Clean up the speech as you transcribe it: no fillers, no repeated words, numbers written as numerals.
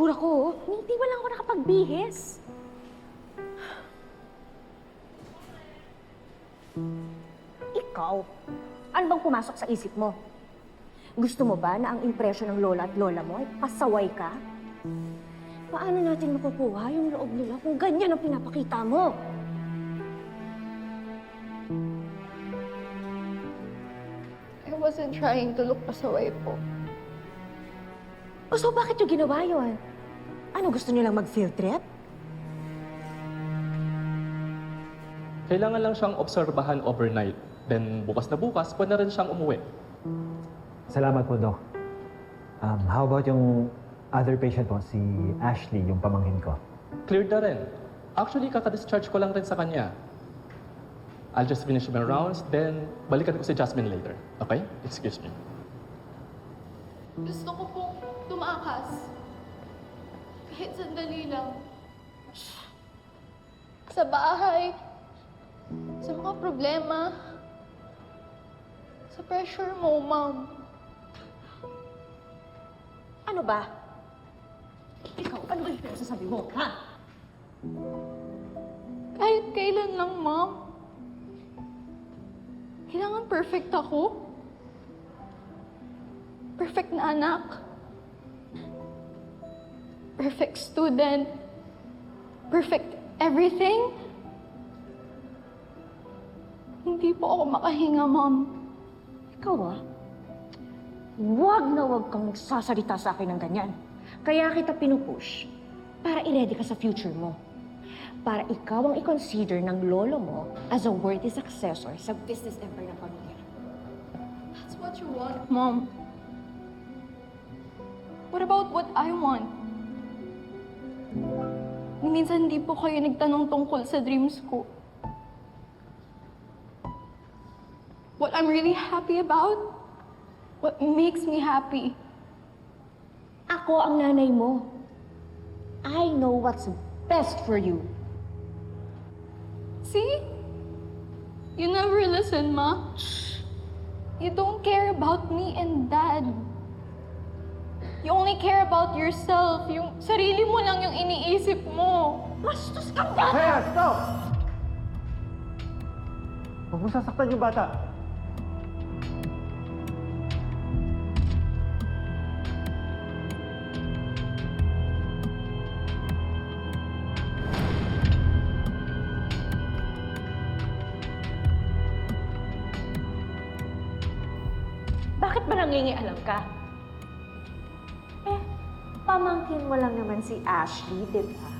itsura ko, hindi pa lang ako nakapagbihis. Ikaw, ano bang pumasok sa isip mo? Gusto mo ba na ang impresyon ng lola at lola mo ay pasaway ka? Paano natin makukuha yung loob nila kung ganyan ang pinapakita mo? I wasn't trying to look pasaway po. O so bakit yung ginawa yun? Ano, gusto niyo lang mag-field trip? Kailangan lang siyang obserbahan overnight. Then bukas na bukas, pwede na rin siyang umuwi. Salamat po, Doc. How about yung other patient po, si Ashley, yung pamangkin ko? Cleared na rin. Actually, kaka-discharge ko lang rin sa kanya. I'll just finish my rounds, then balikan ko si Jasmine later. Okay? Excuse me. Gusto ko pong tumakas. Kahit sandali lang. Sa bahay. Sa mga problema. Sa pressure mo, Mom. Ano ba? Ikaw, ano ba yung pinagsasabi mo, ha? Kahit kailan lang, Mom. Kailangan perfect ako. Perfect na anak. Perfect student. Perfect everything. Hindi po ako makahinga, Mom. Ikaw, huwag na huwag kang nagsasalita sa akin ng ganyan. Kaya kita pinupush para i-ready ka sa future mo. Para ikaw ang i-consider ng lolo mo as a worthy successor sa business empire ng pamilya. That's what you want, Mom. What about what I want? Minsan hindi po kayo nagtanong tungkol sa dreams ko. What I'm really happy about? What makes me happy? Ako ang nanay mo. I know what's best for you. See? You never listen, Ma. You don't care about me and Dad. You only care about yourself. Yung sarili mo lang yung iniisip mo. Bastos kang bata! Kaya, stop! Huwag mo sasaktan yung bata. Bakit ba nangingialam ka? Pamangkin mo lang naman si Ashley, di ba?